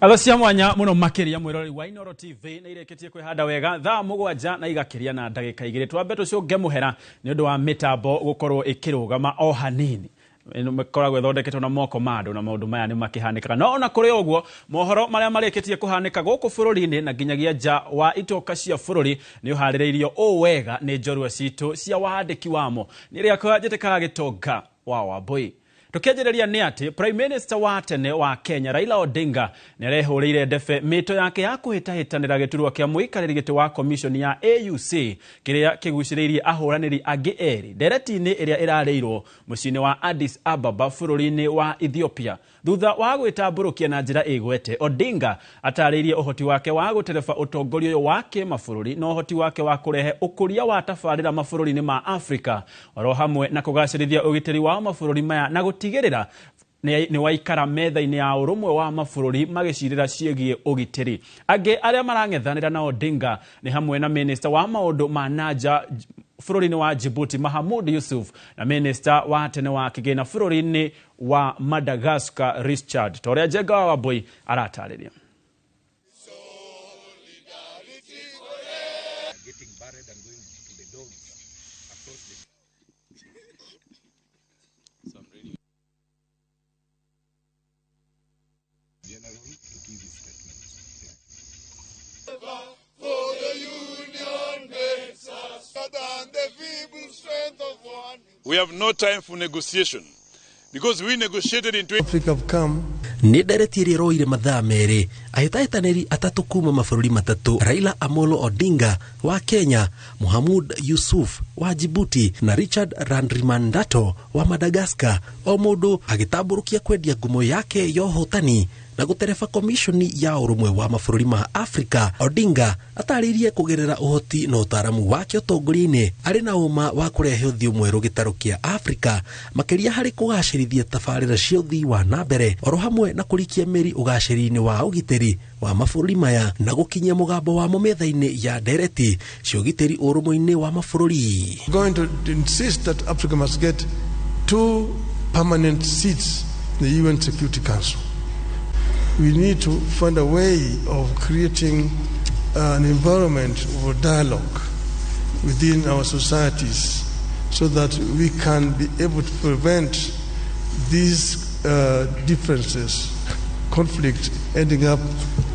Alosia mwanya muno makiria mwirori wa Inoro TV na ireketie kwihanda wega thaa mugwanja na igakiria na ndagika igire twambe tucio ngemuhera ni undu wa mitambo gukorwo ikirugama o hanini mekoragwo ithondeketwo na moko mando na maundu maya ni makihanikaga no ona kuri uguo mohoro maria mareketie kuhanika guku bururi-ini na nginyagia nja wa itoka cia bururi ni uhaririirio o wega ni njorua citu cia wandiki wamo ni ria kwa jeteka gitonga wa Wambui. Tukiajereria ni ati Prime Minister wa tene wa Kenya Raila Odinga nerehuriire ndefe mito yake ya kuhitahitanira giturwa kia muikariri giti wa commission ya AUC kiria kiguciriirie ahuraniri angi eri ndereti-ini iria irareirwo mucini wa Addis Ababa bururi-ini wa Ethiopia. Thutha wa gwitamburukia na njira igwete, Odinga atariirie uhoti wake wa gutereba utongorio wake mabũrũri no uhoti wake wa kurehe ukuria wa tabarĩra mabũrũri-ini ma Afrika oro hamwe na kugacirithia ugitiri wa mabũrũri maya na gutigirira ni waikara metha-ini ya urumwe wa mabũrũri magicirira ciegie ugitiri. Angi aria marang'ethanira na Odinga ni hamwe na Minister wa maundu ma nanja bururi-ini wa Djibouti Mahamudu Yusuf na Minister wa tene wa kigina bururi-ini wa Madagascar Richard Toria Jega wa Wambui aratariria. We have no time for negotiation because we negotiated in Africa have come. Ni ndereti roire mathaa meri ahitahitaniri atatu kuma mabũrũri matatu Raila Amolo Odinga wa Kenya, Mohamud Yusuf wa Djibouti na Richard Randrimandato wa Madagascar o mundu agitamburukia kwendia ngumo yake yo hotani na gutereba komishoni ya urumwe wa mabũrũri ma Afrika. Odinga ataririe kugerera uhoti na utaramu wake utongoria-ini ari na uma wa kurehe uthio mweru gitaro kia Afrika makiria hari kugacirithia tabarĩra cia uthii wa nambere oro hamwe na kurikia meri ugaciri-ini wa ugiteri wa mabũrũri maya na gukinyia mugambo wa metha-ini ya ndereti cia ugiteri urumwe-ini wa mabũrũri. Going to insist that Africa must get 2 permanent seats in the UN Security Council. We need to find a way of creating an environment for dialogue within our societies so that we can be able to prevent these differences, conflict ending up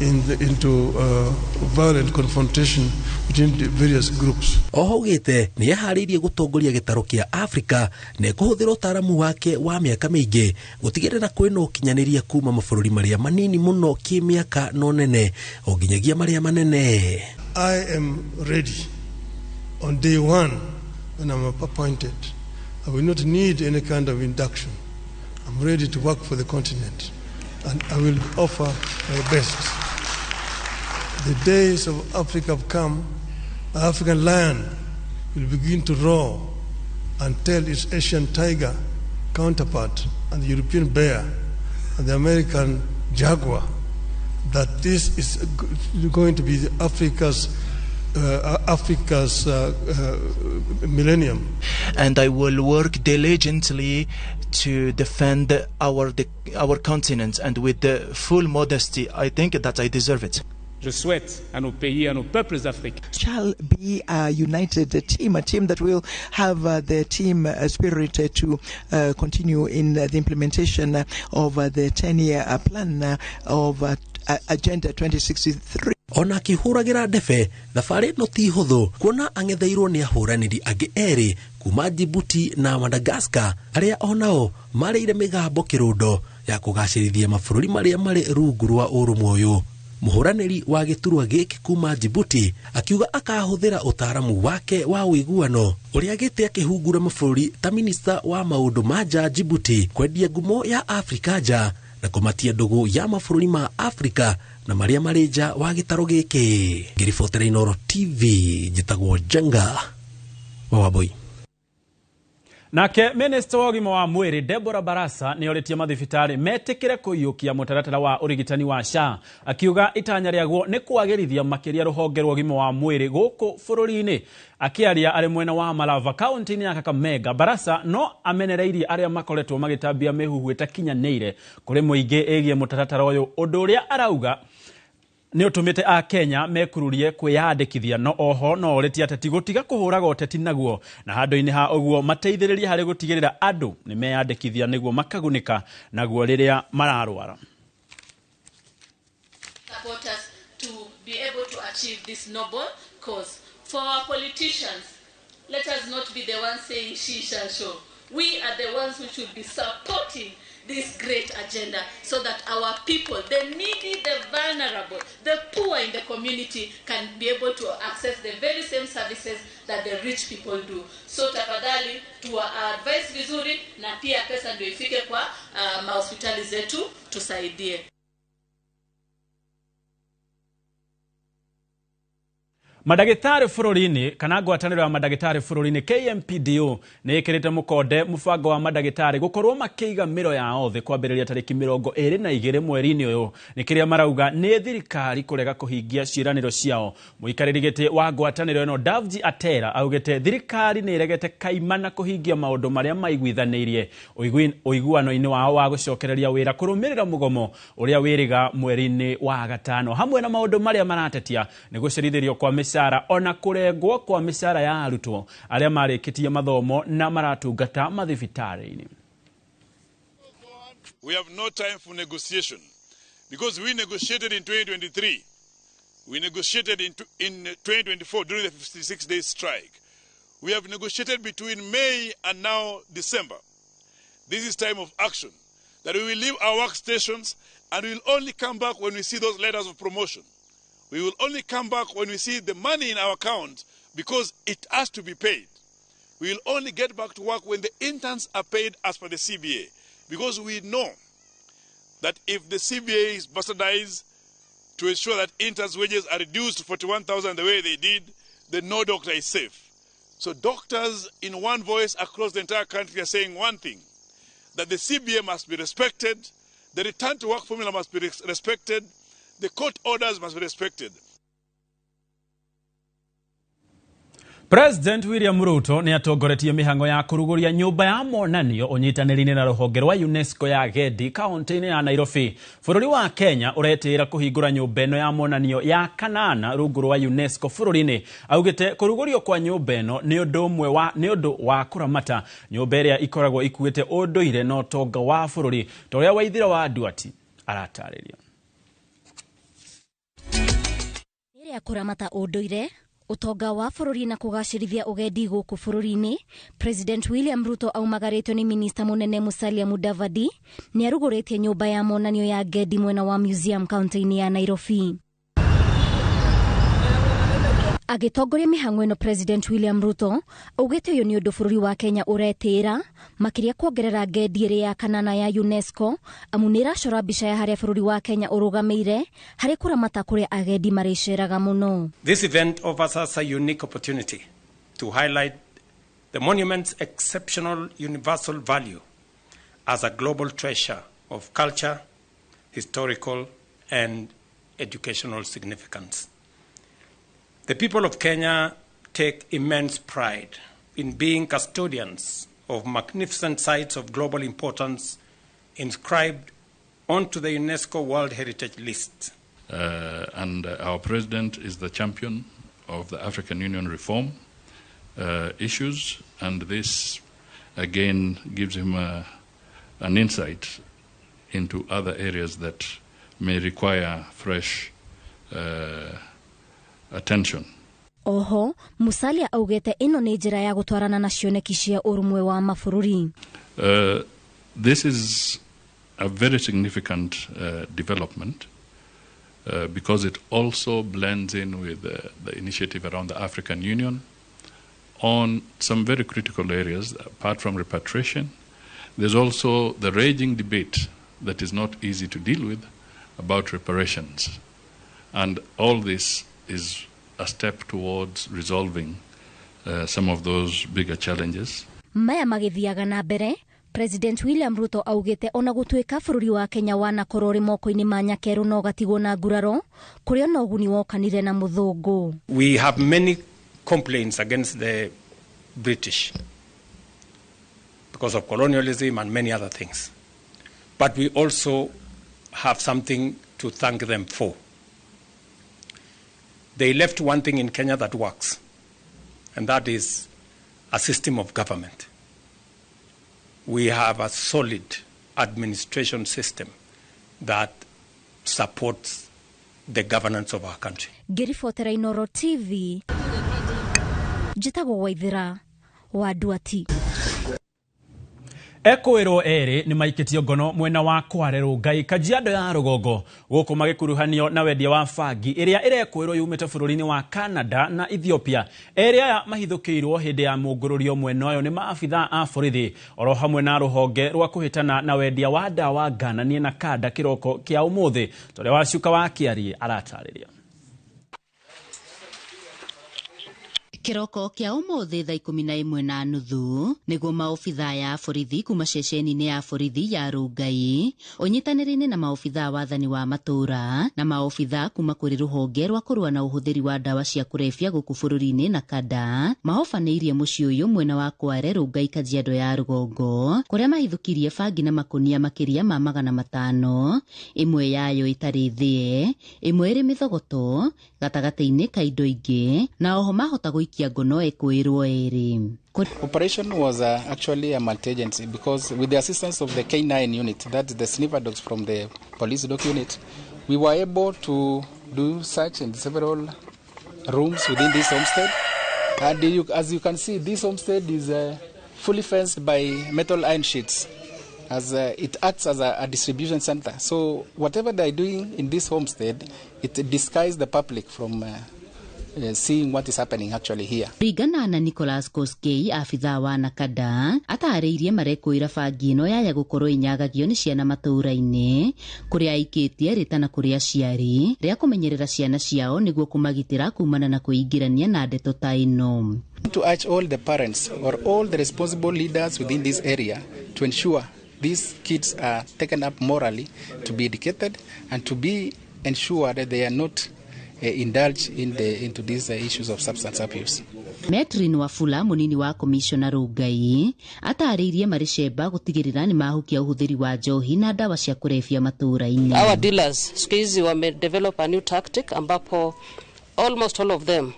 into violent confrontation between the various groups. Ohogete ni yaharirie gutongoria gitaro kia Afrika na kuhuthira utaramu wake wa miaka mingi gutigirira kwina ukinyaniria kuma mabũrũri maria manini muno kimiaka no nene oginyagia maria manene. I am ready on day one when I'm appointed. I will not need any kind of induction. I'm ready to work for the continent and I will offer my best. The days of Africa have come. The African lion will begin to roar and tell its Asian tiger counterpart and the European bear and the American jaguar that this is going to be Africa's millennium. And I will work diligently to defend our continent, and with the full modesty, I think that I deserve it. Je souhaite à nos pays, à nos peuples africains. Shall be a united team, a team that will have the team spirit to continue in the implementation of the 10-year plan of Agenda 2063. Ona kihuragira ndefe thabari no ti huthu kuona ang'etheirwo ni ahuraniri angi eri kuma Djibouti na Madagascar aria onao mareire migambo kirundo ya kugacirithia mabũrũri maria mari rungu rwa urumwe uyu. Muhuraniri wa giturwa giki kuma Djibouti akiuga akahuthira utaramu wake wa uiguano uria gite akihungura mabũrũri ta minister wa maundu ma nja Djibouti kwendia ngumo ya Afrika nja na kumatia ndugu ya mabũrũri ma Afrika na maria mareja wa gitaro giki. Ngiribotera Inoro TV njitagwo Jenga wa Wambui. Nake Minister wa ũgima wa mwĩrĩ Deborah Barasa nĩ oritie mathibitarĩ metikire kũiyũkia mũtaratara wa ũrigitani wa SHA, akiuga itanya rĩaguo nĩ kwagĩrithia makĩria rũhonge rwa ũgima wa mwĩrĩ gũkũ bũrũri-inĩ. Akiaria arĩ mwena wa Malava kaunti-inĩ ya Kakamega, Barasa no amenereirie arĩa makoretwo magĩtambia mĩhuhu ĩtakinyanĩire kũrĩ mũingĩ ĩgiĩ mũtaratara ũyũ, ũndũ ũrĩa arauga nĩ ũtũmĩte a Kenya mekururie kwĩyandĩkithia. No oho no orĩtie ateti gũtiga kũhũraga ũteti naguo, na handũ-inĩ ha ũguo mateithĩrĩrie harĩ gũtigĩrĩra andũ nĩ meyandĩkithia nĩguo makagunĩka naguo rĩrĩa mararwara. Supporters to be able to achieve this noble cause. For our politicians, let us not be the ones saying she shall show. We are the ones who should be supporting this great agenda so that our people, the needy, the vulnerable, the poor in the community can be able to access the very same services that the rich people do. So tafadhali tuwa advise vizuri na pia pesa ndio ifike kwa mahospitali zetu tusaidie. Madagĩtarĩ bũrũri-inĩ kana ngwatanĩro ya madagĩtarĩ bũrũri-inĩ KMPDO nĩ ĩkĩrĩte mũkonde mũbango wa madagĩtarĩ gũkorwo makĩiga mĩro yao thĩ kwambĩrĩria tarĩki 22 mweri-inĩ ũyũ. Nĩ kĩrĩa marauga nĩ thirikari kũrega kũhingia ciĩranĩro ciao. Mũikarĩri gĩtĩ wa ngwatanĩro ĩno Davji Atera augĩte thirikari nĩ ĩregete kaimana kũhingia maũndũ marĩa maiguithanĩirie ũiguano-inĩ wao wa gũcokereria wĩra kũrũmĩrĩra mũgomo ũrĩa wĩrĩga mweri-inĩ wa gatano, hamwe na maũndũ marĩa maratetia nĩ gũcerithĩrio kwa mĩcara ona kũrengwo kwa mĩcara ya arutwo arĩa marĩkĩtie mathomo na maratungata mathibitarĩ-inĩ. We have no time for negotiation because we negotiated in 2023. We negotiated in 2024 during the 56-day strike. We have negotiated between May and now December. This is time of action, that we will leave our workstations and we will only come back when we see those letters of promotion. We will only come back when we see the money in our account because it has to be paid. We will only get back to work when the interns are paid as per the CBA, because we know that if the CBA is bastardized to ensure that interns' wages are reduced to 41,000 the way they did, then no doctor is safe. So doctors in one voice across the entire country are saying one thing, that the CBA must be respected, the return to work formula must be respected, the court orders must be respected. President William Ruto nĩ atongoretie mĩhango ya kũrugũria nyũmba ya monanio ũnyitanĩri-inĩ na rũhonge rwa UNESCO ya Gedi kaunti-inĩ ya Nairobi. Bũrũri wa Kenya ũretĩĩra kũhingũra nyũmba ĩno ya monanio ya kanana rungu rwa UNESCO bũrũri-inĩ. Augĩte kũrugũrio kwa nyũmba ĩno nĩ ũndũ wa kũramata nyũmba ĩrĩa ikoragwo ikuĩte ũndũire na ũtonga wa bũrũri, ta ũrĩa Waithira wa Nduati aratarĩria. Rĩrĩa kũramata ũndũire utonga wa bũrũri na kũgacĩrithia ũgendi gũkũ bũrũri-inĩ, President William Ruto aumagarĩtwo nĩ Minista mũnene Musalia Mudavadi nĩ arugũrĩtie nyũmba ya monanio ya Gedi mwena wa Museum kaunti-inĩ ya Nairobi. Agĩtongoria mĩhang'o ĩno, President William Ruto augĩte ũyũ nĩ ũndũ bũrũri wa Kenya ũretĩĩra makĩria kuongerera Gedi ĩrĩa ya kanana ya UNESCO, amu nĩ ĩracora mbica ya harĩa bũrũri wa Kenya ũrũgamĩire harĩ kũramata kũrĩa agendi marĩceraga mũno. This event offers us a unique opportunity to highlight the monument's exceptional universal value as a global treasure of culture, historical and educational significance. The people of Kenya take immense pride in being custodians of magnificent sites of global importance inscribed onto the UNESCO World Heritage List. And our president is the champion of the African Union reform issues, and this again gives him an insight into other areas that may require fresh attention. Oho, Musalia augete ino nĩ njĩra ya gũtwarana na cioneki cia ũrũmwe wa mabũrũri. This is a very significant development because it also blends in with the initiative around the African Union on some very critical areas. Apart from repatriation, there's also the raging debate that is not easy to deal with about reparations. And all this is a step towards resolving some of those bigger challenges. maya magithiaga na mbere President William Ruto augite ona gutuika bururi wa Kenya wanakorwo ri moko-ini ma nyakeru no gatigwo na nguraro kuria no guni wokanire na muthungu. We have many complaints against the British because of colonialism and many other things. But we also have something to thank them for. They left one thing in Kenya that works, and that is a system of government. We have a solid administration system that supports the governance of our country. Ngiribotera Inooro TV, njitagwo Waithira wa Duati. Ekwirwo eri ni maikitio ngono mwena wa Kware Rongai Kajiado ya Rugongo guku magikuruhanio na wendia wa fangi iria irekwirwo yumite bururi-ini wa Canada na Ethiopia. Eria mahithukirwo hindi ya mungururio mwena uyo ni maafitha a borithi oro hamwe na ruhonge rwa kuhitana na wendia wa ndawa ngananie na kada kiroko kia umuthi tore wa Cuka wa Kiari aratariria. Kiroko kia umuthi thaa 11:30 niguo maofitha ya borithi kuma ceceni-ini ya borithi ya Rongai unyitaniri-ini na maofitha wathani wa matura na maofitha kuma kuri ruhonge rwa kurua na uhuthiri wa ndawa cia kurefia guku bururi-ini na kada mahofaniirie mucii uyu mwena wa Kware Rongai Kajiado ya Rugongo kuria mahithukirie fangi na makonia makiria ma 500 imwe yayo itari thie imwe iri mithogoto gatagati-ini ka indo ingi na oho mahota Operation was actually a multi-agency because with the assistance of the K9 unit, that's the sniffer dogs from the police dog unit, we were able to do search in several rooms within this homestead. And as you can see, this homestead is fully fenced by metal iron sheets, as it acts as a distribution center. So whatever they're doing in this homestead, it disguises the public from seeing what is happening actually here. Rigana na Nicholas Koskei afitha wa Nakada atariirie marekwira fangi no yaya gukorwo inyagagio ni ciana matura-ini kuria aikitie ritana kuria ciari ria kumenyerera ciana ciao niguo kumagitira kumana na kuingirania na ndeto ta ino. To urge all the parents or all the responsible leaders within this area to ensure these kids are taken up morally, to be educated and to be ensured that they are not indulge into these issues of substance abuse. Metrin Wafula munini wa Commissioner Rongai atariirie maricemba gutigirira ni mahukia uhuthiri wa njohi na ndawa cia kurefia matura-ini. Our dealers skizi wame develop a new tactic ambapo almost all of them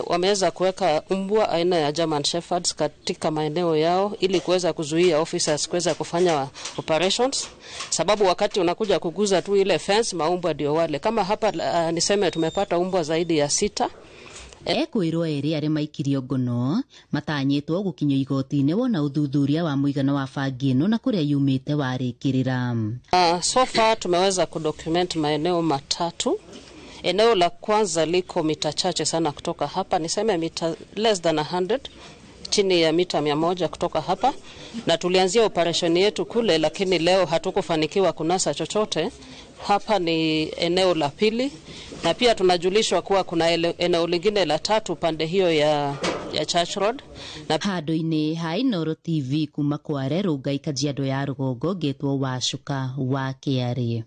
wameweza kuweka mbwa aina ya German Shepherds katika maeneo yao ili kuweza kuzuia officers kuweza kufanya operations, sababu wakati unakuja kuguza tu ile fence maumbwa ndio wale. Kama hapa niseme tumepata umbwa zaidi ya 6. Ekwirwo eri ari maikirio ngono matanyitwo gukinyo igoti-ini wona uthuthuria wa muigana wa fangi ino na kuria yumite warikirira. So far tumeweza kudocument maeneo 3. Eneo la kwanza liko mita chache sana kutoka hapa, niseme mita less than 100, chini ya mita 100 kutoka hapa, na tulianzia operation yetu kule, lakini leo hatukufanikiwa kunasa chochote. Hapa ni eneo la pili, na pia tunajulishwa kuwa kuna eneo lingine la 3 pande hiyo ya Church Road. Na hado-ini ha Inooro TV kuma Kware Rongai Kajiado ya Rugongo getwo wa Cuka wa Kiari.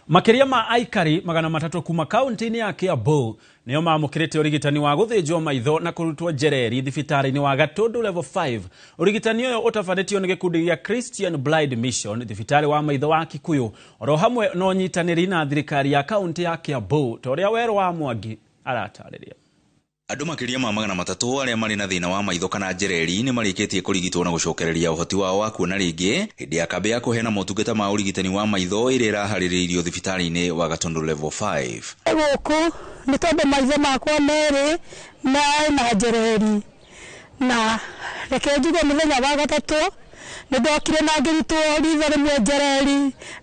Makiria ma aikari 300 kuma kaunti-ini ya Kiambu nio mamukirite urigitani wa guthinjwo maitho na kurutwo njereri thibitari-ini wa Gatundu level 5. Urigitani uyo utafanitio ni gikundi gia Christian Blind Mission thibitari wa maitho wa Kikuyu oro hamwe no nyitaniri na thirikari ya kaunti ya Kiambu toria Wero wa Mwangi aratariria. Andu makiria ma 300 aria mari na thina wa maitho kana njereri ni marikitie kurigitwo na gucokereria uhoti wao wa kuona ringi hindi ya kambi ya kuhena motungata ma urigitani wa maitho iri rahaririirio thibitari-ini wa Gatundu level 5. Guku ni tondu maitho makwa meri na njereri na reke njuge muthenya wa gatatu ni ndokire na ngiritwo ritho rimwe njereri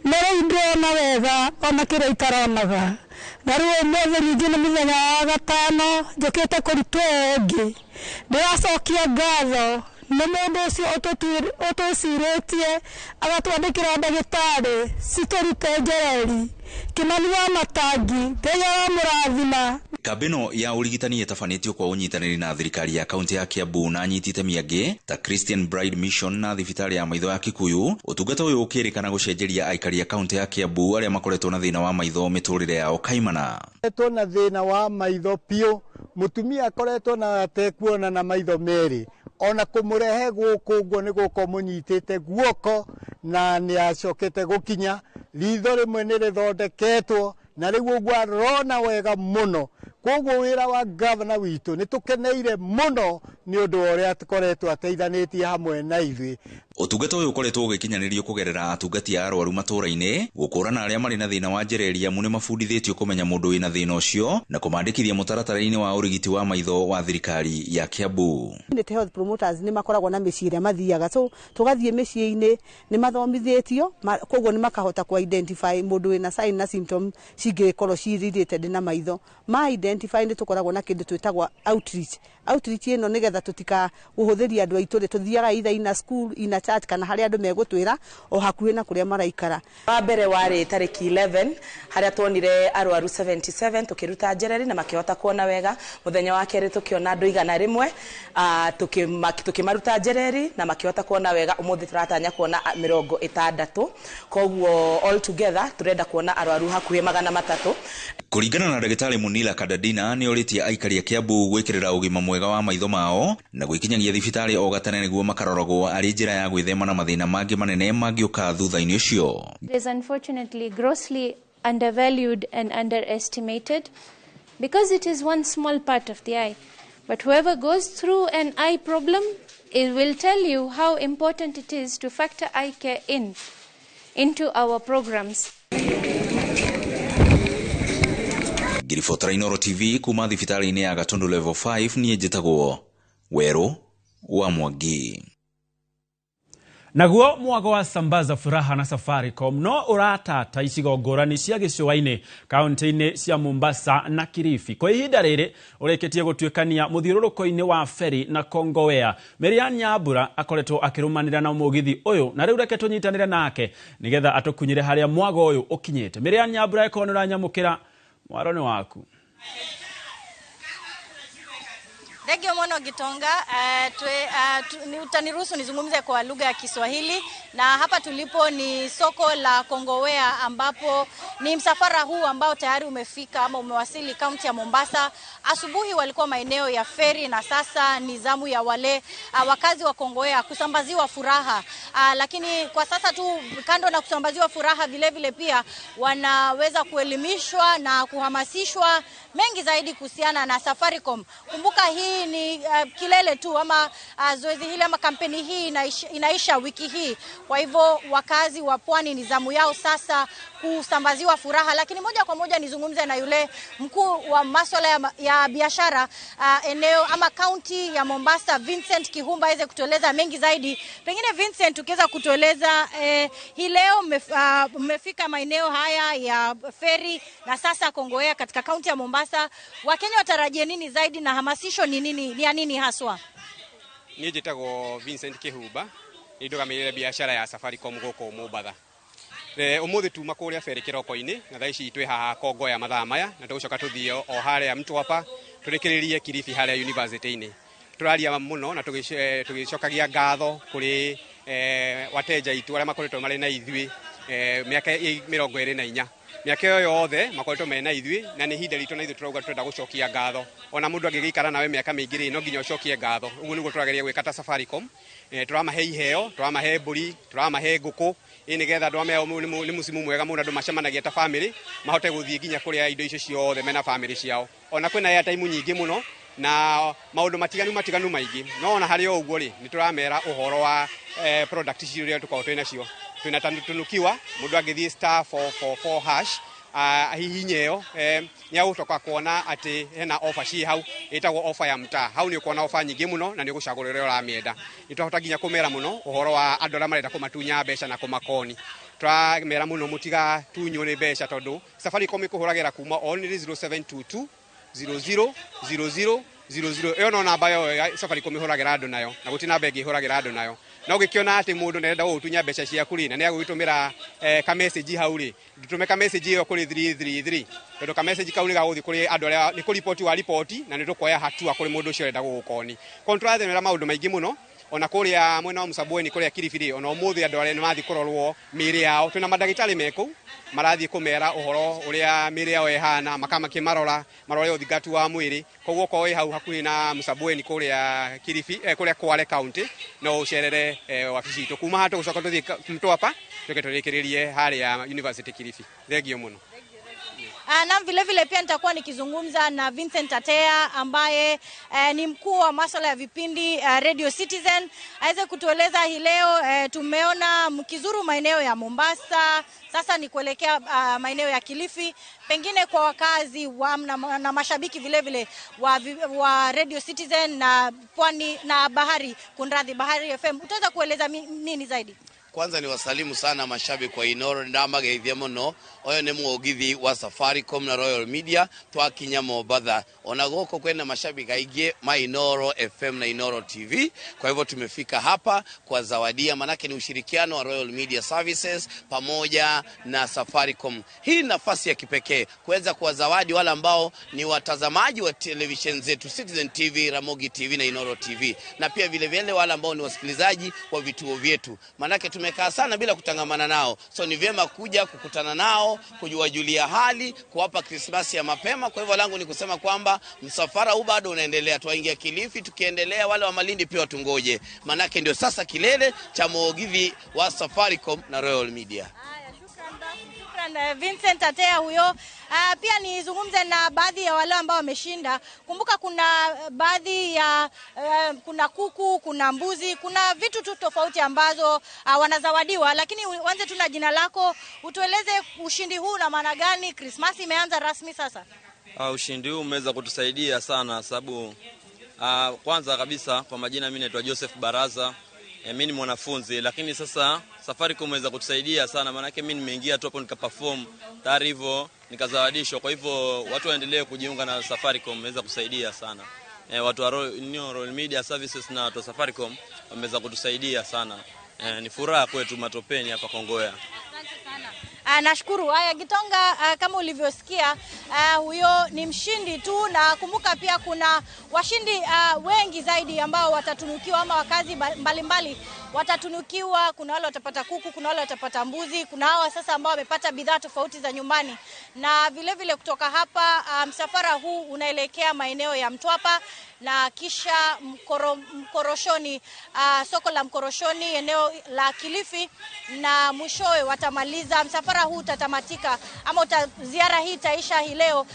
no riu ndona wega ona kire itaronaga. Na riu mothe ringi ni muthenya wa gatano njukite kurutwo ungi ndiracokia ngatho ni mundu ucio utuciritie agatwandikira ndagitari citurute njereri Kimani wa Matangi thega wa murathima. Kabino ya urigitani etafanitio kwa unyitaniri na thirikari ya kaunti ya Kiambu na nyitite miangi ta Christian Bride Mission na thibitari ya maitho ya Kikuyu. Utungata uyu ukirikana gucenjeria aikari ya kaunti ya Kiambu aria makoretwo na thina wa maitho miturire yao kaimana. Koretwo na thina wa maitho pio, mutumia akoretwo na atekuona na maitho meri, ona kumurehe guku guo ni guko munyitite guoko na ni acokete gukinya ritho rimwe ni rithondeketwo na riu uguo arona wega muno. Koguo wira wa governor witu ni tukeneire muno ni undu uria tukoretwo ateithanitie hamwe na ithui. Utungata uyu ukoretwo ugikinyanirio kugerera atungati a arwaru matura-ini gukurana aria mari na thina wa njereria mune mabundithitio kumenya mundu wina thina ucio na kumandikithia mutaratara-ini wa urigiti wa maitho wa thirikari ya Kiambu. Community health promoters ni makoragwo na miciria mathiaga, so tugathie micii-ini ni mathomithitio, koguo ni makahota ku identify mundu wina sign na symptom cingikorwo ci related na maitho. Ma identify ni tukoragwo na kindu twitagwa outreach ino nigetha tutika uhuthiria andu aitu ri tuthiaga either ina school ina church kana hari andu megutwira o hakuhi na kuria maraikara. Wa mbere wari tariki 11 haria tuonire arwaru 77 tukiruta njereri na makihota kuona wega. Muthenya wa keri tukiona andu 100 tukimaruta njereri na makihota kuona wega. Umuthi turatanya kuona 60. Koguo all together turenda kuona arwaru hakuhi 300. Kuringana na Dagitari Munila Kadadina ni oritie aikari a Kiambu gwikirira ugima mwega wa maitho mao na gwikinyagia thibitari o gatene niguo makaroragwo ari njira ya gwithema na mathina mangi manene mangiuka thutha-ini ucio. It is unfortunately grossly undervalued and underestimated because it is one small part of the eye. But whoever goes through an eye problem, it will tell you how important it is to factor eye care into our programs. Ngiribotera Inooro TV kuma thibitari-ini ya Gatundu level 5 nie njitagwo Weru wa Mwangi. Naguo mwago wa Sambaza Furaha na Safaricom no uratata icigo ngurani cia gicua-ini kaunti-ini cia Mombasa na Kilifi. Kwa ihinda riri ureketie gutwikania muthiururuko-ini wa feri na Kongowea. Marian Nyambura akoretwo akirumanira na mugithi uyu na riu reke tunyitanire nake nigetha atukunyire haria mwago uyu ukinyite. Marian Nyambura ekonura nyamukira mwaroni waku. Regio Mono Gitonga, utaniruhusu nizungumze kwa lugha ya Kiswahili, na hapa tulipo ni soko la Kongowea ambapo ni msafara huu ambao tayari umefika ama umewasili kaunti ya Mombasa. Asubuhi walikuwa maeneo ya feri na sasa ni zamu ya wale wakazi wa Kongowea kusambaziwa furaha. Lakini kwa sasa tu kando na kusambaziwa furaha vile vile pia wanaweza kuelimishwa na kuhamasishwa mengi zaidi kuhusiana na Safaricom. Kumbuka hii ni kilele tu ama zoezi hili ama kampeni hii inaisha wiki hii. Kwa hivyo wakazi wa pwani ni zamu yao sasa kusambaziwa furaha. Lakini moja kwa moja nizungumze na yule mkuu wa masuala ya biashara eneo ama kaunti ya Mombasa, Vincent Kihumba, aweze kutueleza mengi zaidi. Pengine Vincent, ukiweza kutueleza hii leo mmefika maeneo haya ya feri na sasa Kongowea katika kaunti ya Mombasa. Wakenya watarajie nini zaidi na hamasisho ni nini, ni nini haswa? Niĩ njĩtagwo Vincent Kihumba, nĩndugamĩrĩire biashara ya Safaricom gũkũ Mombasa. Umuthi tuma kuria feri kiroko-ini na thaa ici twĩ haha Kongowea mathaa maya na tũgũcoka tũthiĩ o harĩa Mtwapa tũrĩkĩrĩrie Kilifi harĩa university-ini. Tũraria muno na tũgĩcokagia ngatho kũrĩ wateja itu arĩa makoretwo marĩ na ithuĩ miaka 24. Miaka yo yothe makoretwo mena ithuĩ na nĩ ihinda ritũ na ithuĩ tũrauga twenda gũcokia ngatho. Ona mũndũ angĩgĩikara nawe miaka mĩingĩ rĩ no nginya ũcokie ngatho. Ũguo nĩguo tũrageria gwĩka ta Safaricom. Turamahe iheo, turamahe mburi, turamahe ngũkũ nigetha andũ amwe nĩ musimu mwega mũno andũ macemanagia ta family mahote gũthiĩ nginya kũrĩa indo icio ciothe mena family ciao. Ona kwĩna airtime nyingĩ mũno na maũndũ matiganu maingĩ. No ona harĩ o ũguo rĩ nĩ tũramera ũhoro wa product icio tũkoragwo twĩ nacio. Twĩna tunukiwa mũndũ angĩthiĩ *444# hihinyeo nĩ agũcoka kuona atĩ hena offer ci hau ĩtagwo offer ya mtaa. Hau nĩ ũkuona offer nyingĩ mũno na nĩ ũgũcagũra ũrĩa ũramĩenda. Nĩ twahota nginya kũmera mũno ũhoro wa andũ arĩa marenda kũmatunya mbeca na kũmakoni. Tũramera mũno mũtiga tunywo nĩ mbeca tondũ Safaricom ĩkũhũragĩra kuma on 0722 0000 00 yo no namba yo Safaricom ihuragira andu nayo na guti namba ingi ihuragira andu nayo na ugikiona ati mundu nerenda gutunya mbeca ciaku ri na ne agugitumira ka message hau ri dutume ka message yo kuri 333 tondu ka message kau ri gaguthi kuri andu aria ni kuri report na ni tukoya hatua kuri mundu ucio urenda gugukoni contract ni maundu maingi muno ona kuria mwena wa Msabweni kuria Kilifi ona umuthi andu aria ni mathi kurorwo miri yao twina madagitari meku marathi kumera uhoro uria miri yao ehana makamakimarora marore uthigatu wa mwiri koguo ko hau hakuri na Msabweni kuria Kilifi kuria Kwale County no ucerere wabici itu kuma hatu gucoka tuthi Mtwapa tuke turikiririe haria University Kilifi thegio muno. Na vile vile pia nitakuwa nikizungumza na Vincent Atea ambaye ni mkuu wa masuala ya vipindi Radio Citizen aweze kutueleza hii leo. Tumeona mkizuru maeneo ya Mombasa, sasa ni kuelekea maeneo ya Kilifi, pengine kwa wakazi na mashabiki vile vile wa Radio Citizen na Pwani na Bahari Bahari FM, utaweza kueleza nini zaidi? Kwanza ni wasalimu sana mashabiki wa Inoro ndamba geithia muno oyo ni muogithi wa Safaricom na Royal Media twakinya Mombasa ona goko kwenda mashabiki aige ma Inoro FM na Inoro TV. Kwa hivyo tumefika hapa kwa zawadia, manake ni ushirikiano wa Royal Media Services pamoja na Safaricom. Hii nafasi ya kipekee kuweza kuwazawadi wale ambao ni watazamaji wa television zetu Citizen TV, Ramogi TV na Inoro TV, na pia vile vile wale ambao ni wasikilizaji wa vituo vyetu, manake tumekaa sana bila kutangamana nao, so ni vyema kuja kukutana nao, kujulia hali, kuwapa Krismasi ya mapema. Kwa hivyo langu ni kusema kwamba msafara huu bado unaendelea, tuingia Kilifi, tukiendelea wale wa Malindi pia watungoje, manake ndio sasa kilele cha muogithi wa Safaricom na Royal Media. Shukran Vincent Atea huyo. Pia nizungumze na baadhi ya wale ambao wameshinda. Kumbuka kuna baadhi ya kuna kuku, kuna mbuzi, kuna vitu tu tofauti ambazo wanazawadiwa, lakini uanze tu na jina lako, utueleze ushindi huu na maana gani. Christmas imeanza rasmi sasa. Ushindi huu umeweza kutusaidia sana sababu kwanza kabisa kwa majina mimi naitwa Joseph Baraza. Mimi ni mwanafunzi, lakini sasa Safaricom imeweza kutusaidia sana, maana yake mimi nimeingia tu hapo nikaperform tayari hivyo nikazawadishwa. Kwa hivyo watu waendelee kujiunga na Safaricom, imeweza kusaidia sana. Watu wa Royal Media Services na watu wa Safaricom wameweza kutusaidia sana. Ni furaha kwetu Matopeni hapa Kongoya. Nashukuru. Haya Gitonga, kama ulivyosikia huyo ni mshindi tu, na kumbuka pia kuna washindi wengi zaidi ambao watatunukiwa, ama wakazi mbalimbali watatunukiwa. Kuna wale watapata kuku, kuna wale watapata mbuzi, kuna hawa sasa ambao wamepata bidhaa tofauti za nyumbani. Na vile vile kutoka hapa msafara huu unaelekea maeneo ya Mtwapa na kisha Mkoroshoni, soko la Mkoroshoni, eneo la Kilifi, na mwishowe watamaliza. Msafara huu utatamatika ama ziara hii itaisha hii leo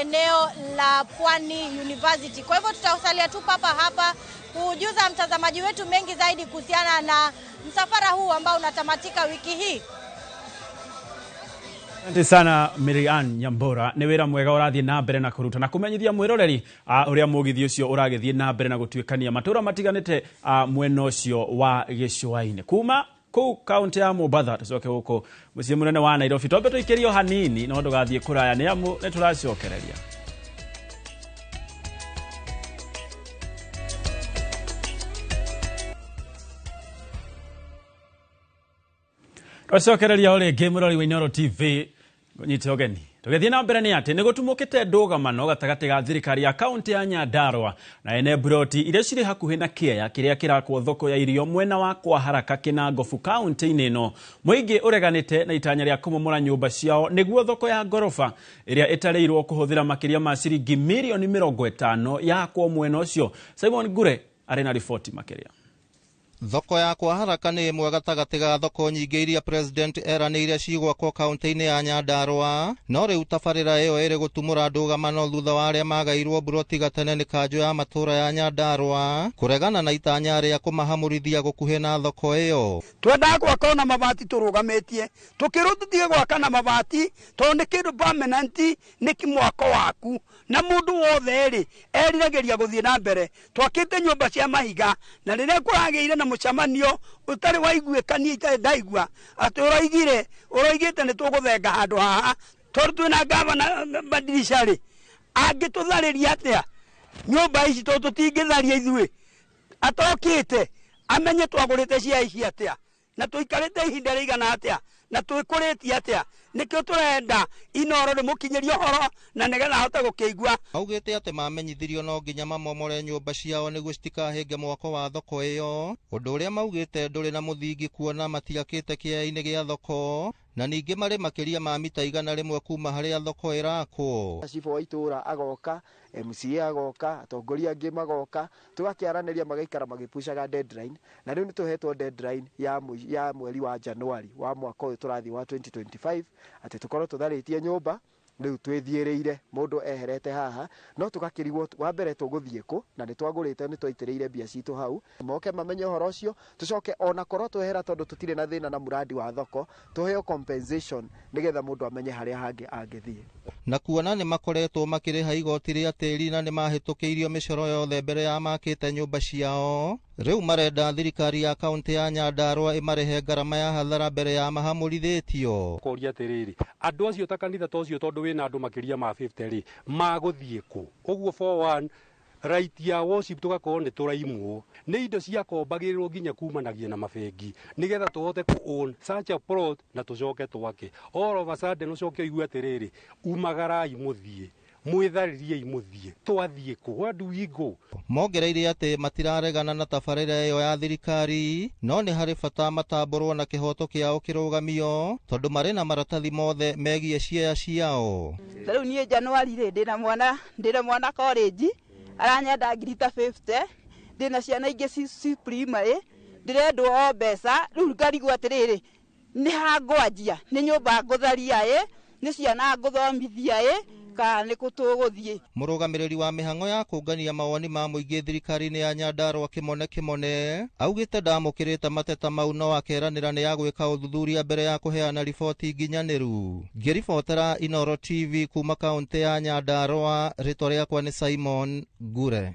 eneo la Pwani University. Kwa hivyo tutasalia tu hapa kujuza mtazamaji wetu mengi zaidi kuhusiana na msafara huu ambao unatamatika wiki hii. Asante sana Miriam Nyambura, ni wira mwega urathie na mbere na kuruta na kumenyithia mwiroreri uria mugithi ucio uragithie na mbere na gutuikania matura matiganite mwena ucio wa gicua-ini kuma ku kaunti ya Mombasa. Tucoke guku mucii munene wa Nairobi, twambe tuikirio hanini no ndugathie kuraya ni amu ni turacokereria. Twacokereria uri gemurori wa Inoro TV nyite ogeni. Tugethie na mbere ni ati nigutumukite ndugamano gatagati ga thirikari ya kaunti ya Nyandarua na ene Buroti iria ciri hakuhi na Kieya kiria kirakwo thoko ya irio mwena wa kwa haraka Kinangofu kaunti-ini ino. Muingi ureganite na itanya ria kumomora nyumba ciao niguo thoko ya gorofa iria itareirwo kuhuthira makiria ma ciringi milioni 50 ya kwa mwena ucio. Simon Gure arena ripoti makiria. Thoko ya kwa haraka ni imwe gatagati ga thoko nyingi iria president eranĩire cigwakwo kaunti-ini ya Nyandarua, no riu tabarĩra ĩyo ĩrĩ gũtumũra ndũgamano thutha wa arĩa magairwo buroti gatene nĩ kanjũ ya matura ya Nyandarua kuregana na itanya rĩa kũmahamũrithia gũkuhĩ na thoko ĩyo. Twendaga gwaka na mabati tũrũgamĩtie, tũkĩrũtithie gwaka na mabati tondũ nĩ kĩndũ permanent, nĩ kĩmwako waku na mũndũ wothe rĩ eriragĩria gũthiĩ na mbere. Twakĩte nyũmba cia mahiga na rĩrĩa kũragĩire na mũcemanio ũtarĩ waiguĩkania itarĩ ndaigua atĩ ũroigĩte nĩ tũgũthenga handũ haha tondũ twĩna gavana madirisha rĩ angĩtũtharĩria atĩa nyumba ici to tutingitharia ithuĩ atokite amenye twagũrĩte cia ici atia na tuikarĩte ihinda rĩigana atia na twĩkũrĩtie atia nikio turenda Inoro rimukinyirio horo na nigetha hote gukĩigua. Augĩte atĩ mamenyithirio no nginya mamomore nyũmba ciao nĩguo citikahinge mwako wa thoko ĩyo, ũndũ ũrĩa maugĩte ndũrĩ na mũthingi kuona matiakĩte kĩaya-inĩ gĩa thoko na ningĩ marĩ makĩria ma mita 100 kuma harĩa thoko ĩrakwo. Chifu wa itũra agoka, MCA agoka, atongoria angĩ magoka, tugakĩaranĩria magaikara magĩpushaga deadline, na rĩu nĩtũhetwo deadline ya mweri wa Januari wa mwaka ũyũ tũrathiĩ wa 2025 atĩ tũkorwo tũtharĩtie nyũmba. Rĩu twĩthiĩrĩire mũndũ eherete haha no tugakĩrigwo wa mbere tũgũthiĩ kũ na nĩtwagũrĩte nĩtwaitĩrĩire mbia citũ hau moke mamenye ũhoro ũcio tũcoke ona korwo twehera tondũ tũtirĩ na thĩna na muradi wa thoko tuheo compensation nĩgetha mũndũ amenye harĩa hangĩ angĩthiĩ. Na kuona nĩ makoretwo makĩrĩha igoti rĩa tĩri na nĩ mahĩtũkĩirio mĩcoro yothe mbere ya makĩte nyũmba ciao, rĩu marenda thirikari ya kaunti ya Nyandarua ĩmarehe ngarama ya hathara mbere ya mahamũrithĩtio. Koria atĩrĩrĩ, andũ acio ta kanitha tocio tondũ wĩna andũ makĩria ma 50 rĩ magũthiĩ kũ? Ũguo for one right ya worship tugakorwo nĩ tũraimwo nĩ indo cia kombagĩrĩrwo nginya kumanagia na mabengi nĩgetha tũhote ku own such a plot na tũcoke twake. All of a sudden ũcoke ũigue atĩrĩrĩ, umagarai mũthiĩ mwĩtharĩriei mũthiĩ twathiĩ kũ? Where do we go? Mongereire atĩ matiraregana na tabarĩra ĩyo ya thirikari no nĩ harĩ bata matambũrwo na kĩhoto kĩao kĩrũgamio tondũ marĩ na maratathi mothe megiĩ ciaya ciao. Rĩu niĩ Januari rĩ ndĩna mwana college aranyenda ngirita 50, ndĩna ciana ingĩ ci primary ndĩrendwo mbeca, rĩu ngarigwo atĩrĩrĩ nĩ ha ngwanjia, nĩ nyũmba ngũtharia nĩ ciana ngũthomithia ka nĩ kũtũgũthiĩ. Mũrũgamĩrĩri wa mĩhang'o ya kũngania mawoni ma mũingĩ thirikari-inĩ ya Nyandarua Kĩmone augĩte ndamũkĩrĩte mateta mau no akeranĩra nĩ ya gwĩka ũthuthuria mbere ya kũheana riboti nginyanĩru. Ngĩribotera Inoro TV kuma kaunti ya Nyandarua, rĩtwa rĩakwa nĩ Simon Ngure.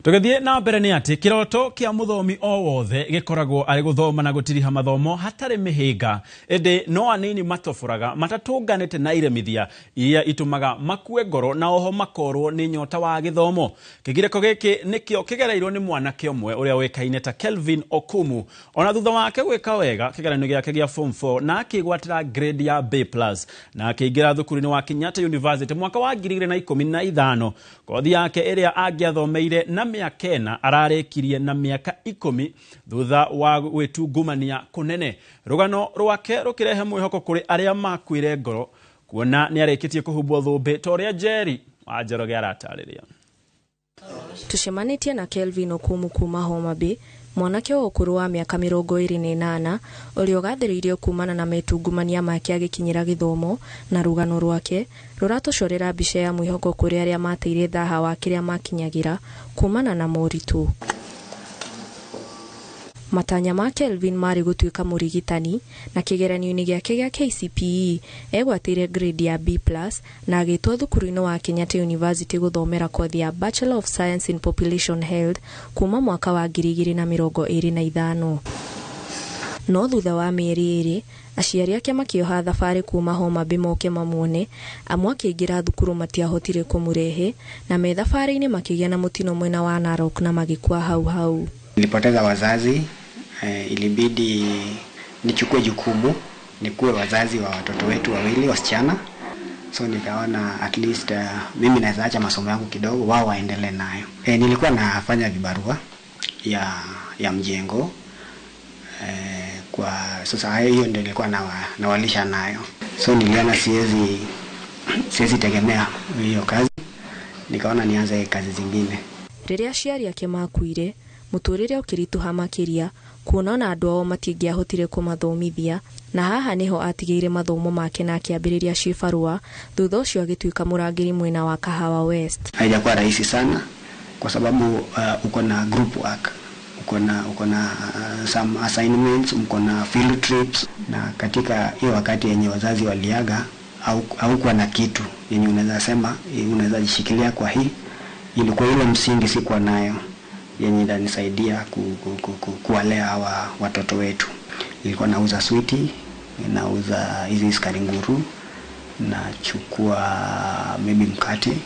Tũgĩthiĩ na mbere nĩ atĩ kĩroto kĩa mũthomi o wothe gĩkoragwo arĩ gũthoma na gũtiriha mathomo hatarĩ mĩhĩnga, ĩndĩ no anini matobũraga matatũnganĩte na iremithia iria itũmaga makue ngoro na oho makorwo nĩ nyota wa gĩthomo. Kĩgirĩko gĩkĩ nĩkĩo kĩgereirwo nĩ mwanake ũmwe ũrĩa wĩkaine ta Kelvin Okumu, ona thutha wake gwĩka wega kĩgeranio gĩake gĩa form 4 na akĩgwatĩra grade ya B+ na akĩingĩra thukuru-inĩ wa Kenyatta University mwaka wa 2015. Kothi yake ĩrĩa angĩathomeire na mĩaka 4 ararĩkirie na mĩaka 10 thutha wa gwĩtungumania kũnene. Rũgano rwake rũkĩrehe mwĩhoko kũrĩ arĩa makuire ngoro kuona nĩ arĩkĩtie kũhumbwo thũmbĩ ta ũrĩa Jerry wa Njoroge aratarĩria. Tucemanĩtie na Kelvin Okumu kuma Homa Bay, mwanake wa ũkũrũ wa mĩaka 28 ũrĩa ũgathĩrĩirio kumana na metungumania make agĩkinyĩra gĩthomo, na rũgano rwake rũratũcorera mbica ya mwĩhoko kũrĩ arĩa mateire thaha wa kĩrĩa makinyagĩra kumana na moritũ. Matanya ma Kelvin marĩ gũtuĩka mũrigitani, na kĩgeranio-inĩ gĩake gĩa KCPE egwatĩire grade ya B+ na agĩtwo thukuru-inĩ wa Kenyatta University gũthomera kothi ya Bachelor of Science in Population Health kuma mwaka wa 2025. No thutha wa mĩeri 2 aciari ake makĩoha thabarĩ kuma Homa Bay moke mamuone, amwe akĩingĩra thukuru matiahotire kũmũrehe na me thabarĩ-inĩ makĩgĩa na mũtino mwena wa Narok na magĩkua hau. Nilipoteza wazazi, ilibidi nichukue jukumu nikuwe wazazi wa watoto wetu wawili wasichana, so nikaona at least mimi naweza acha masomo yangu kidogo wao waendelee nayo. Nilikuwa nafanya vibarua ya mjengo, kwa sasa hiyo ndio nilikuwa nawalisha nayo, so niliona siwezi tegemea hiyo kazi, nikaona nianze kazi zingine. Rĩrĩa aciari ake makuire, mũtũrĩre ũkĩritũha makĩria kuona na andũ ao matingĩahotire kũmathomithia, na haha niho atigĩire mathomo make na akĩambĩrĩria cibarua, thutha ũcio agĩtuĩka mũrangĩri mwena wa Kahawa West. Haijakuwa rahisi sana kwa sababu uko na group work, uko na some assignments, uko na field trips, na katika hiyo wakati yenye wazazi waliaga au kuwa na kitu yenye unaweza sema unaweza jishikilia kwa hii, ilikuwa ile msingi sikuwa nayo yenye inanisaidia kuwalea hawa watoto wetu. Nilikuwa nauza switi, nauza hizi skari nguru, nachukua maybe mkate,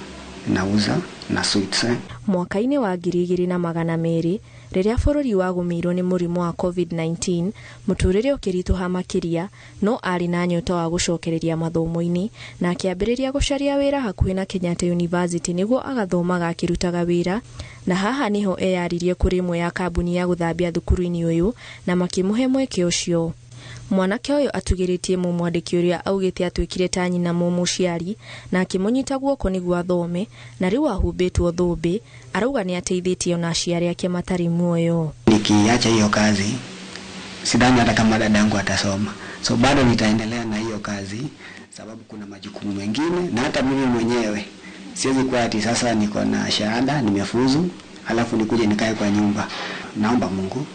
nauza na sweets. Mwaka-inĩ wa 2020 rĩrĩa bũrũri wagũmĩirwo nĩ mũrimũ wa COVID-19, mũtũrĩre ũkĩritũha makĩria, no arĩ na nyota wa gũcokereria mathomo-inĩ na akĩambĩrĩria gũcaria wĩra hakuhĩ na Kenyatta University nĩguo agathomaga akĩrutaga wĩra, na haha niho eyaririe kũrĩ imwe ya kambuni ya gũthambia thukuru-inĩ ũyũ na makĩmũhe mweke ũcio. Mwanake ũyũ atugĩrĩtie mũmwandĩki ũrĩa augĩte atwĩkire ta nyina mũciari na akĩmũnyita guoko nĩguo athome, na rĩu ahumbĩtwo thũmbĩ, arauga nĩ ateithĩtie ona aciari ake matarĩ muoyo. Nikiacha hiyo kazi sidhani hata kama dadangu atasoma, so bado nitaendelea na hiyo kazi sababu kuna majukumu mengine, na hata mimi mwenyewe siwezi kuwa ati sasa niko na shahada nimefuzu alafu nikuje nikae kwa nyumba. Naomba Mungu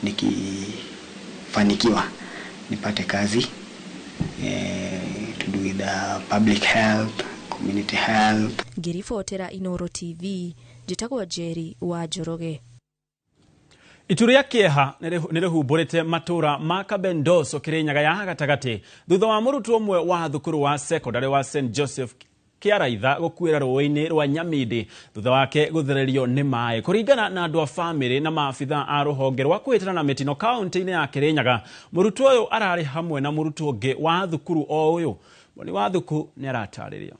nikifanikiwa nipate kazi to do with public health, community health. Ngiribotera Inoro TV, njĩtagwo Jerry wa Njoroge. Itu rĩa kĩeha nĩrĩhumbũrĩte matũra ma Kabendoso Kĩrĩnyaga ya gatagatĩ thutha wa mũrutwo ũmwe wa thukuru wa secondary wa St Joseph Kĩaraitha gũkuĩra rũĩ-inĩ rwa Nyamindi thutha wake gũthererio nĩ maĩ. Kũringana na andũ a famĩlĩ na maabitha a rũhonge rwa kwĩhĩtana na mĩtino kaunti-inĩ ya Kĩrĩnyaga, mũrutwo ũyũ ararĩ hamwe na mũrutwo ũngĩ wa thukuru o ũyũ. Mwoni wa thukuru nĩ aratarĩria.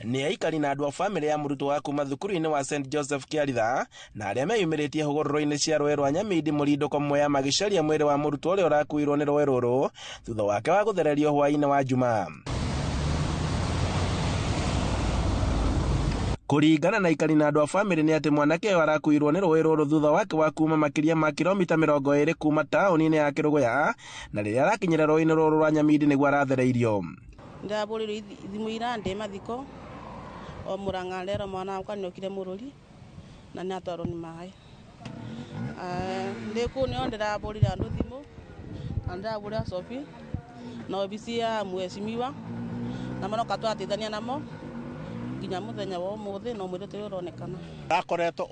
Nĩ aikari na andũ a famĩlĩ ya mũrutwo wa kuma thukuru-inĩ wa St Joseph Kĩaritha na arĩa meyumĩrĩtie hũgũrũrũ-inĩ cia rũĩ rwa Nyamindi mũrindũko mmoya magĩcaria mwĩrĩ wa mũrutwo ũrĩa ũrakuirwo nĩ rũĩ rũrũ thutha wake wa gũthererio hwaĩ-inĩ wa Jumaa. Kũringana na aikari na andũ a famĩlĩ nĩ atĩ mwanake ũyũ arakuirwo nĩ rũĩ rũrũ thutha wake wa kuma makĩria ma kilomita 20 kuma taũni-inĩ ya Kĩrũgũya, na rĩrĩa arakinyĩra rũĩ-inĩ rũrũ rwa Nyamindi nĩguo arathereirio. Ndabũrĩrwo thimũ ira ndĩ mathiko o Mũrang'a rero mwana wakwa nĩokire mũrũri na nĩ atwarwo nĩ maĩ. Ndĩkũ nĩo ndĩrabũrĩra andũ thimũ na ndĩrabũrĩra Sophie na obisi ya mheshimiwa na manoka twateithania namo nginya muthenya wa ũmũthĩ no mwĩrĩ tũrĩ ũronekana. Akoretwo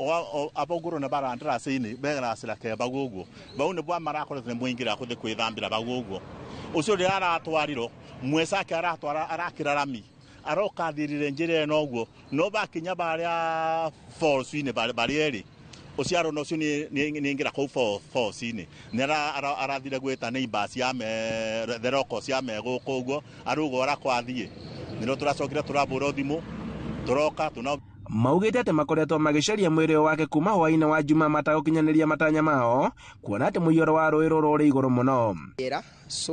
aboguru na barandaraci-inĩ begaracĩra kemba gũguo bau nĩ bwa marakoretwo nĩ mũingĩra kũthi kwĩthambĩra bau gũguo. Ũcio ũrĩa aratwarirwo mwecake aratwara arakĩrarami aroka thirire njĩra ĩno ũguo no bakinya barĩa falls-inĩ barĩ erĩ ũcio arona ũcio nĩ ngira kũu falls-inĩ nĩ arathire gwĩta neighbors ya the locals ya megũkũ ũguo arugo arakwathiĩ nĩrĩo tũracokire tũrabũra thimũ tũroka maugĩte atĩ makoretwo magĩcaria mwĩrĩ wake kuma hwaĩ-inĩ wa Jumaa matagũkinyanĩria matanya mao kuona atĩ mũiyũro wa rũĩ rũrũ ũrĩ igũrũ mũno. So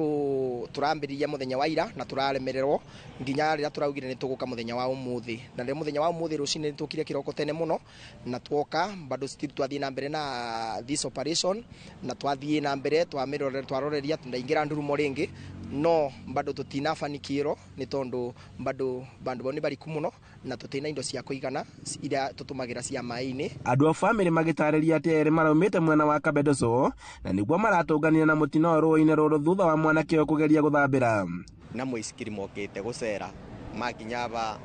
turambĩrĩria muthenya wa ira na turaremererwo nginya rĩrĩa turaugire nĩ tũgũka muthenya wa ũmũthĩ, na rĩrĩa muthenya wa ũmũthĩ rũcinĩ nĩ tũkire kĩroko tene mũno na twoka bado still twathiĩ na mbere na this operation na twathiĩ na mbere twaroreria ndaingĩra ndurumo rĩngĩ no bado tutinafanikirwo nĩ tondũ bado bandu nĩ bariku mũno na tutina indo cia kũigana iria tutumagĩra cia maĩ-inĩ. Andũ a famĩlĩ magĩtarĩria atĩ erĩ maraumĩte mwena wa Kabendoso na nĩguo maratũngania na mũtino rũĩ-inĩ rũrũ thutha wa mwanake ũyũ kũgeria gũthambĩra. Na mũisikiri mokĩte gũcera makinya ba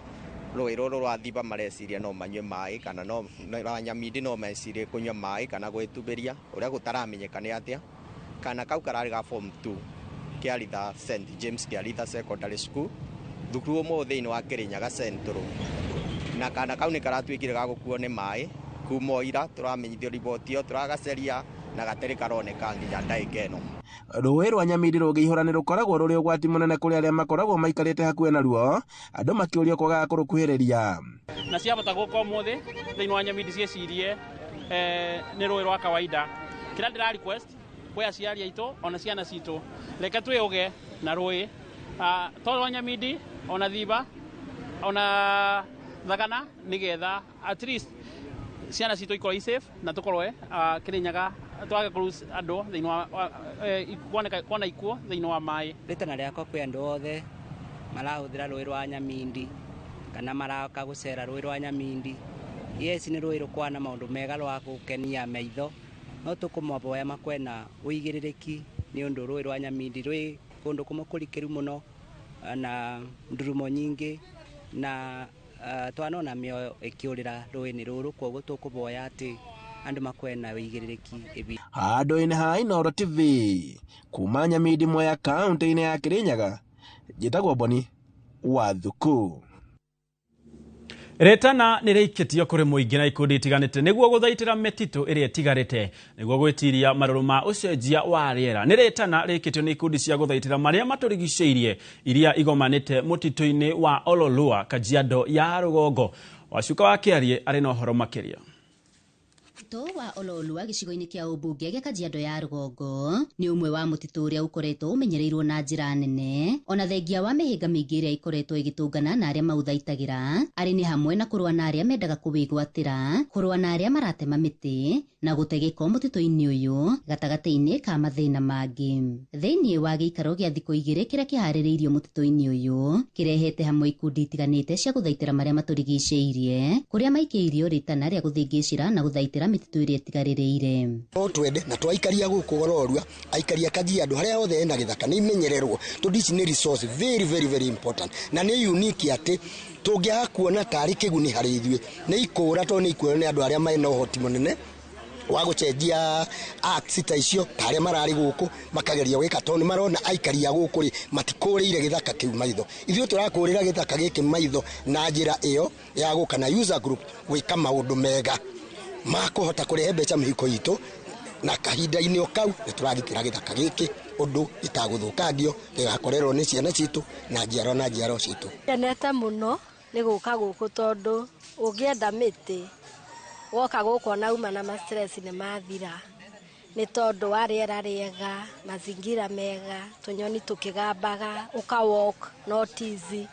rũĩ rũrũ rwa Thiba mareciria no manyue maĩ kana no Nyamindi no mecirie kũnyua maĩ kana gwĩtubĩria ũrĩa gũtaramenyeka nĩ atĩa. Kana kau kararĩ ga form 2 Kĩaritha St James Kĩaritha Secondary School thukuru ũmwe thĩinĩ wa Kĩrĩnyaga Central, na kana kau nĩ karatuĩkire ga gũkuo nĩ maĩ kuma ira tũramenyithio riboti ĩyo turagaceria na gatarĩ karoneka nginya ndagĩka ĩno. Rũĩ rwa Nyamindi rũngĩihũra nĩ rũkoragwo rũrĩ ũgwati mũnene kũrĩ arĩa makoragwo maikarĩte hakuhĩ naruo, andũ makĩũrio kwagaga kũrũkuhĩrĩria. Na ciabata gũka ũmũthĩ thĩinĩ wa Nyamindi ciecirie nĩ rũĩ rwa kawaida. Kĩrĩa ndĩra request kwĩ aciari aitũ ona ciana citũ reke twĩũge na rũĩ to rwa Nyamindi ona Thiba ona Thagana nĩgetha at least ciana citũ ikorwo i safe na tũkorwo Kĩrĩnyaga twage kũruce andũ thĩinĩ wa kuona ikuo thĩinĩ wa maĩ. Rĩtana rĩakwa kwĩ andũ othe marahũthĩra rũĩ rwa Nyamindi kana maraka gũcera rũĩ rwa Nyamindi. Yes, nĩ rũĩ rũkoragwo na maũndũ mega rwa gũkenia maitho no tũkũmaboya makwena ũigĩrĩrĩki nĩ ũndũ rũĩ rwa Nyamindi rwĩ kũndũ kũmwe kũrikĩru mũno na ndurumo nyingĩ na twanona mĩoyo ĩkĩũrĩra rũĩ-inĩ rũrũ, koguo tũkũboya atĩ andũ makwena ũigĩrĩrĩki. Handũ-inĩ ha Inoro TV kuma Nyamindi Mwea kaunti-inĩ ya Kĩrĩnyaga, njĩtagwo Boni wa Thuku. Retana nä rä kå rä må ingä na ikundi itiganĩte nĩguo gũthaitĩra mĩtitũ ĩrĩa ĩtigarĩte nĩguo gwĩtiria marũrũ ma ũcenjia wa rĩera. Nĩ retana rĩkĩtio nĩ ikundi cia gũthaitĩra marĩa matũrigicĩirie iria igomanĩte mũtitũ-inĩ wa Ololua, Kajiado ya rũgongo. Wacuka wa Kĩarie arĩ na ũhoro makĩria. Mũtitũ wa Ololua gĩcigo-inĩ kĩa ũmbunge gĩa Kajiado ya rũgongo nĩ ũmwe wa mũtitũ ũrĩa ũkoretwo ũmenyereirwo na njĩra nene, ona thengia wa mĩhĩnga mĩingĩ ĩrĩa ĩkoretwo ĩgĩtũngana na arĩa maũthaitagĩra, arĩ nĩ hamwe na kũrũa na arĩa mendaga kũwĩgwatĩra, kũrũa na arĩa maratema mĩtĩ na gũte gĩko mũtitũ-inĩ ũyũ, gatagatĩ-inĩ ka mathĩna mangĩ. Thĩinĩ wa gĩikaro gĩa thikũ 2 kĩrĩa kĩharĩrĩirio mũtitũ-inĩ ũyũ, kĩrehete hamwe ikundi itiganĩte cia gũthaitĩra marĩa matũrigicĩirie, kũrĩa maikĩirio rĩtana rĩa gũthingĩcĩra na gũthaitĩra mĩtitũ ĩrĩa ĩtigarĩrĩire. Twende na twaikaria gũkũ Ololua, aikaria Kajiado harĩa hothe hena gĩthaka nĩ imenyererwo, tondũ ici nĩ resource very important, na nĩ unique atĩ tũngĩaga kuona tarĩ kĩguni harĩ ithuĩ, nĩ ikũra tondũ nĩ ikuoywo nĩ andũ arĩa mena ũhoti mũnene wa gũcenjia acts ta icio tarĩa mararĩ gũkũ makageria gwĩka, tondũ marona aikaria gũkũ rĩ matikũrĩire gĩthaka kĩu maitho. Ithuĩ tũrakũrĩra gĩthaka gĩkĩ maitho na njĩra ĩyo ya gũka na user group gwĩka maũndũ mega makũhota kũrehe mbeca mĩhuko itũ, na kahinda-inĩ o kau nĩ tũragitĩra gĩthaka gĩkĩ ũndũ gĩtagũthũkangio, gĩgakorerwo nĩ ciana citũ na njiaro citũ. Nyenete mũno nĩ gũka gũkũ tondũ ũngĩenda mĩtĩ woka gũkũ na uma na stress nĩ mathira, nĩ tondũ wa rĩera rĩega, mazingira mega, tũnyoni tũkĩgambaga, ũka walk not easy.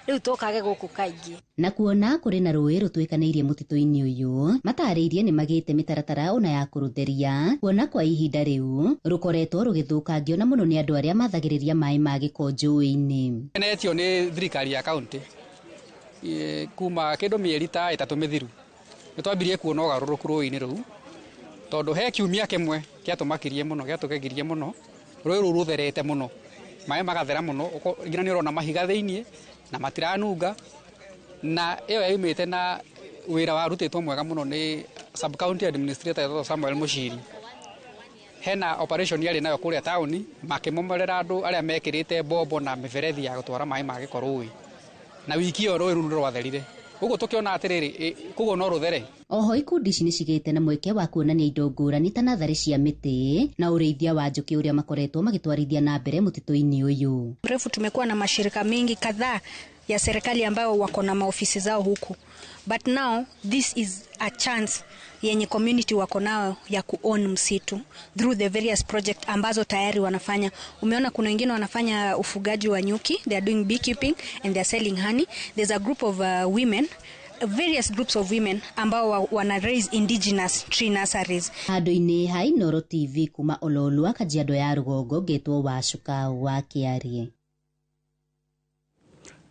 Rĩu tũkage gũkũ kaingĩ. Na kuona kũrĩ na rũĩ rũtwĩkanĩirie mũtitũ-inĩ ũyũ, matarĩirie nĩ magĩte mĩtaratara ona ya kũrũtheria, kuona kwa ihinda rĩu rũkoretwo rũgĩthũkangio na mũno nĩ andũ arĩa mathagĩrĩria maĩ ma gĩko njũĩ-inĩ. Nenetio nĩ thirikari ya kaunti kuma kĩndũ mĩeri ta 3 mĩthiru nĩ twambirie kuona ũgarũrũku rũĩ-inĩ rũu, tondũ he kiumia kĩmwe gĩatũmakirie mũno, gĩatũgegirie mũno, rũĩ rũu rũtherete mũno, maĩ magathera mũno, nginya nĩ ũrona mahiga thĩinĩ na matiranunga, na ĩyo yaumĩte na wĩra warutĩtwo mwega mũno nĩ sub county administrator Samuel Mushiri. Hena operation yarĩ nayo kũrĩa taũni makĩmomorera andũ arĩa mekĩrĩte bombo na mĩberethi ya gũtwara maĩ ma gĩko rũĩ, na wiki ĩyo rũĩ rũu rwatherire. Ũguo tũkĩona atĩrĩrĩ kũguo no rũthere. Oho ikundi ici nĩ cigĩte na mweke wa kuonania indo ngũrani ta natharĩ cia mĩtĩ na ũrĩithia wa njũkĩ ũrĩa makoretwo magĩtwarithia na mbere mũtitũ-inĩ ũyũ. Mrefu tumekuwa na mashirika mengi kadhaa ya serikali ambayo wako na maofisi zao huku, but now this is a chance yenye community wako nao ya kuown msitu through the various project ambazo tayari wanafanya. Umeona kuna wengine wanafanya ufugaji wa nyuki, they are doing beekeeping and they are selling honey. There's a group of women, various groups of women ambao wana raise indigenous tree nurseries. Handũ-inĩ ha Inooro TV kuma Ololua, Kajiado ya rũgongo, ngetwo Wacuka wa Kĩarie.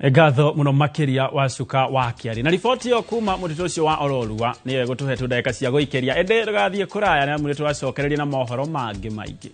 Ngatho mũno makĩria Wacuka wa Kĩarie. Na riboti yo kuma mũtitũ ũcio wa Ololua nĩ gũtũhe ndagĩka cia gũikĩria ende rũgathiĩ kũraya na mũtitũ wacokereria na mohoro mangĩ maingĩ.